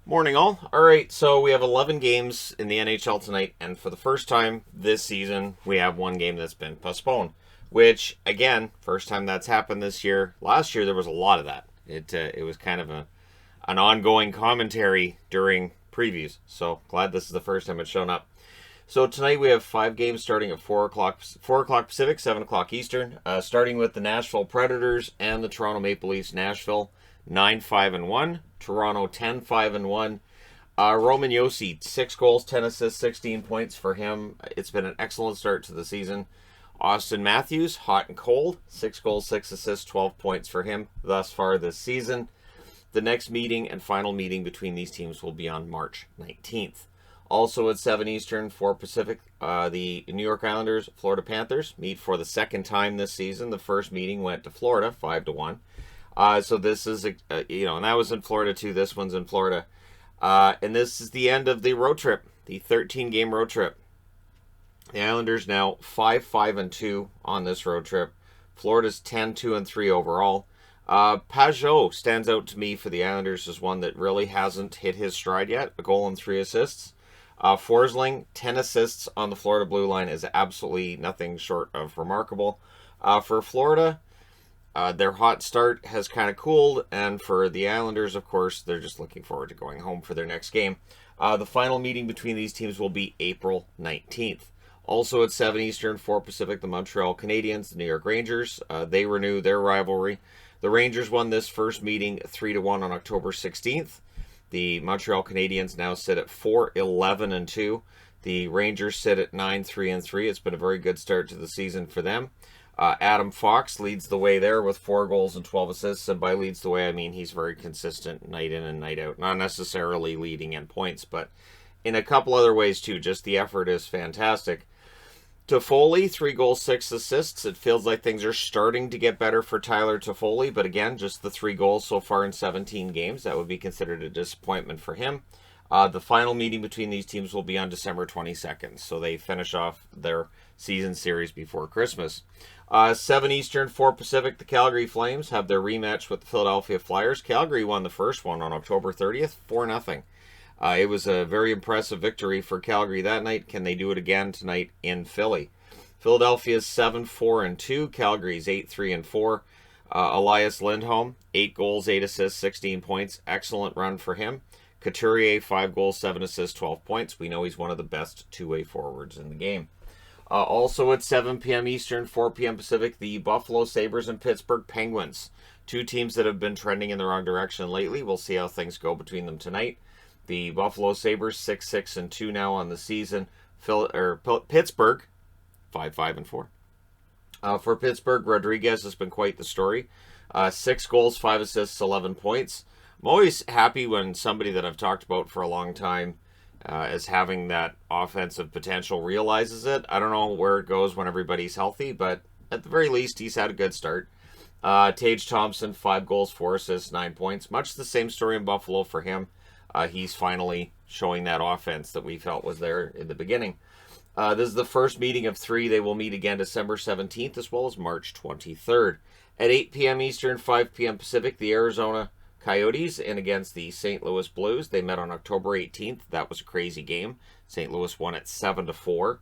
Morning, all. All right, so we have 11 games in the NHL tonight, and for the first time this season, we have one game that's been postponed. Which, again, first time that's happened this year. Last year there was a lot of that. It was kind of an ongoing commentary during previews. So glad this is the first time it's shown up. So tonight we have 5 games starting at 4 o'clock Pacific, 7 o'clock Eastern. Starting with the Nashville Predators and the Toronto Maple Leafs. Nashville 9-5-1. Toronto 10-5-1. Roman Josi, 6 goals, 10 assists, 16 points for him. It's been an excellent start to the season. Austin Matthews, hot and cold, 6 goals, 6 assists, 12 points for him thus far this season. The next meeting and final meeting between these teams will be on March 19th. Also at 7 Eastern, 4 Pacific, the New York Islanders, Florida Panthers meet for the second time this season. The first meeting went to Florida, 5-1. So this is, and that was in Florida too. This one's in Florida. And this is the end of the road trip, the 13-game road trip. The Islanders now 5-5-2 on this road trip. Florida's 10-2-3 overall. Pajot stands out to me for the Islanders as one that really hasn't hit his stride yet. A goal and 3 assists. Forsling, 10 assists on the Florida blue line is absolutely nothing short of remarkable. For Florida, their hot start has kind of cooled, and for the Islanders, of course, they're just looking forward to going home for their next game. The final meeting between these teams will be April 19th. Also at 7 Eastern, 4 Pacific, the Montreal Canadiens, the New York Rangers. They renew their rivalry. The Rangers won this first meeting 3-1 on October 16th. The Montreal Canadiens now sit at 4-11-2. The Rangers sit at 9-3-3. It's been a very good start to the season for them. Adam Fox leads the way there with 4 goals and 12 assists. And by leads the way, I mean he's very consistent night in and night out. Not necessarily leading in points, but in a couple other ways too. Just the effort is fantastic. Toffoli, 3 goals, 6 assists. It feels like things are starting to get better for Tyler Toffoli, but again, just the 3 goals so far in 17 games. That would be considered a disappointment for him. The final meeting between these teams will be on December 22nd, so they finish off their season series before Christmas. 7 Eastern, 4 Pacific, the Calgary Flames have their rematch with the Philadelphia Flyers. Calgary won the first one on October 30th, 4-0. It was a very impressive victory for Calgary that night. Can they do it again tonight in Philly? Philadelphia's 7-4-2. Calgary's 8-3-4. Elias Lindholm, 8 goals, 8 assists, 16 points. Excellent run for him. Couturier, 5 goals, 7 assists, 12 points. We know he's one of the best two-way forwards in the game. Also at 7 p.m. Eastern, 4 p.m. Pacific, the Buffalo Sabres and Pittsburgh Penguins. 2 teams that have been trending in the wrong direction lately. We'll see how things go between them tonight. The Buffalo Sabres 6-6-2 now on the season. Pittsburgh 5-5-4. For Pittsburgh, Rodriguez has been quite the story. 6 goals, 5 assists, 11 points. I'm always happy when somebody that I've talked about for a long time as having that offensive potential realizes it. I don't know where it goes when everybody's healthy, but at the very least, he's had a good start. Tage Thompson, 5 goals, 4 assists, 9 points. Much the same story in Buffalo for him. He's finally showing that offense that we felt was there in the beginning. This is the first meeting of 3. They will meet again December 17th as well as March 23rd. At 8 p.m. Eastern, 5 p.m. Pacific, the Arizona Coyotes in against the St. Louis Blues. They met on October 18th. That was a crazy game. St. Louis won it 7-4.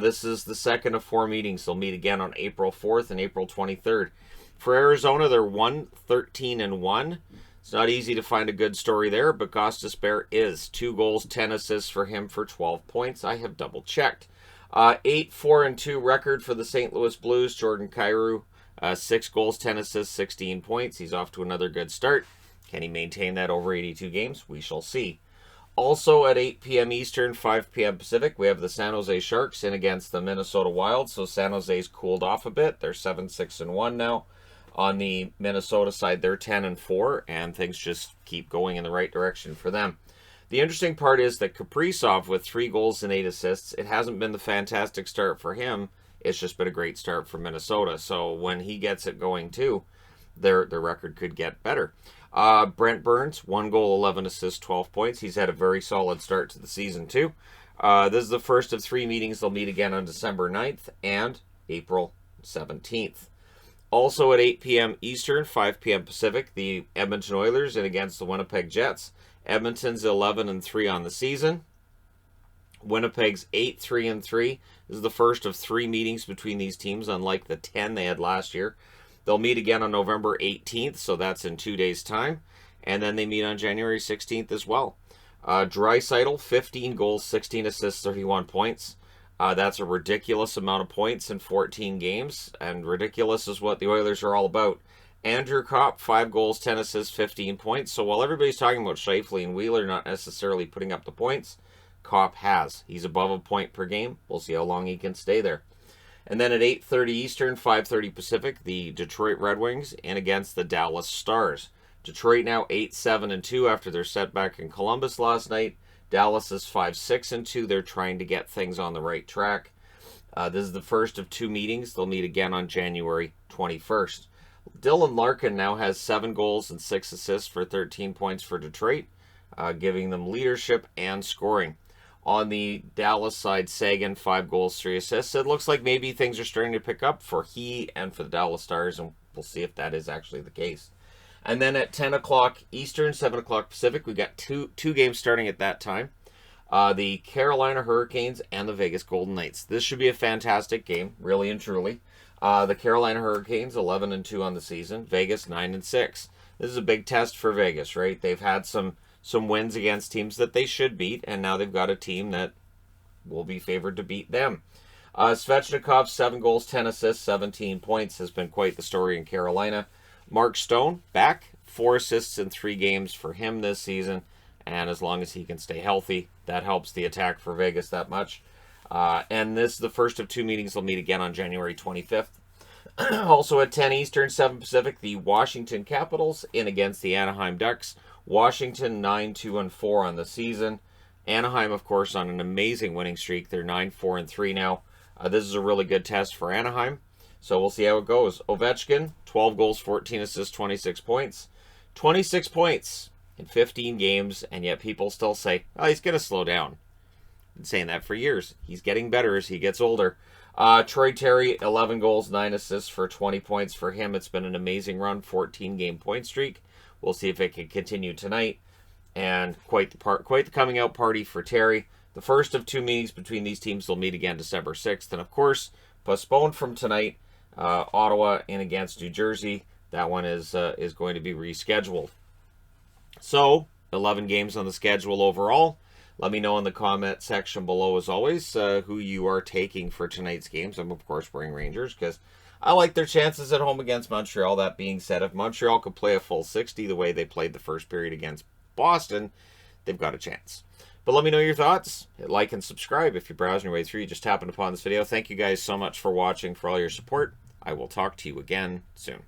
This is the second of 4 meetings. They'll meet again on April 4th and April 23rd. For Arizona, they're 1-13-1. It's not easy to find a good story there, but Gostisbehere is 2 goals, 10 assists for him for 12 points. I have double-checked. 8-4-2 record for the St. Louis Blues. Jordan Kyrou, 6 goals, 10 assists, 16 points. He's off to another good start. Can he maintain that over 82 games? We shall see. Also at 8 p.m. Eastern, 5 p.m. Pacific, we have the San Jose Sharks in against the Minnesota Wild. So San Jose's cooled off a bit. They're 7-6-1 now. On the Minnesota side, they're 10-4, and things just keep going in the right direction for them. The interesting part is that Kaprizov, with 3 goals and 8 assists, it hasn't been the fantastic start for him. It's just been a great start for Minnesota. So when he gets it going too, their record could get better. Brent Burns, 1 goal, 11 assists, 12 points. He's had a very solid start to the season too. This is the first of 3 meetings. They'll meet again on December 9th and April 17th. Also at 8 p.m. Eastern, 5 p.m. Pacific, the Edmonton Oilers in against the Winnipeg Jets. Edmonton's 11-3 on the season. Winnipeg's 8-3-3. This is the first of 3 meetings between these teams, unlike the 10 they had last year. They'll meet again on November 18th, so that's in 2 days' time. And then they meet on January 16th as well. Draisaitl, 15 goals, 16 assists, 31 points. That's a ridiculous amount of points in 14 games, and ridiculous is what the Oilers are all about. Andrew Kopp, 5 goals, 10 assists, 15 points. So while everybody's talking about Scheifele and Wheeler not necessarily putting up the points, Kopp has. He's above a point per game. We'll see how long he can stay there. And then at 8:30 Eastern, 5:30 Pacific, the Detroit Red Wings in against the Dallas Stars. Detroit now 8-7-2 after their setback in Columbus last night. Dallas is 5-6-2. They're trying to get things on the right track. This is the first of 2 meetings. They'll meet again on January 21st. Dylan Larkin now has 7 goals and 6 assists for 13 points for Detroit, giving them leadership and scoring. On the Dallas side, Sagan, 5 goals, 3 assists. It looks like maybe things are starting to pick up for he and for the Dallas Stars, and we'll see if that is actually the case. And then at 10 o'clock Eastern, 7 o'clock Pacific, we got two games starting at that time. The Carolina Hurricanes and the Vegas Golden Knights. This should be a fantastic game, really and truly. The Carolina Hurricanes, 11-2 on the season. Vegas, 9-6. This is a big test for Vegas, right? They've had some wins against teams that they should beat, and now they've got a team that will be favored to beat them. Svechnikov, 7 goals, 10 assists, 17 points, has been quite the story in Carolina. Mark Stone, back, 4 assists in 3 games for him this season, and as long as he can stay healthy, that helps the attack for Vegas that much. And this is the first of 2 meetings. They'll meet again on January 25th. Also at 10 Eastern, 7 Pacific, the Washington Capitals in against the Anaheim Ducks. Washington 9-2-4 on the season. Anaheim, of course, on an amazing winning streak. They're 9-4-3 now. This is a really good test for Anaheim, so we'll see how it goes. Ovechkin, 12 goals, 14 assists, 26 points. 26 points in 15 games, and yet people still say, oh, he's going to slow down. Been saying that for years. He's getting better as he gets older. Troy Terry, 11 goals, 9 assists for 20 points for him. It's been an amazing run, 14-game point streak. We'll see if it can continue tonight. And quite the coming out party for Terry. The first of 2 meetings between these teams will meet again December 6th. And of course, postponed from tonight, Ottawa in against New Jersey. That one is going to be rescheduled. So, 11 games on the schedule overall. Let me know in the comment section below, as always, who you are taking for tonight's games. I'm, of course, wearing Rangers because I like their chances at home against Montreal. That being said, if Montreal could play a full 60 the way they played the first period against Boston, they've got a chance. But let me know your thoughts. Hit like and subscribe if you're browsing your way through. You just happened upon this video. Thank you guys so much for watching, for all your support. I will talk to you again soon.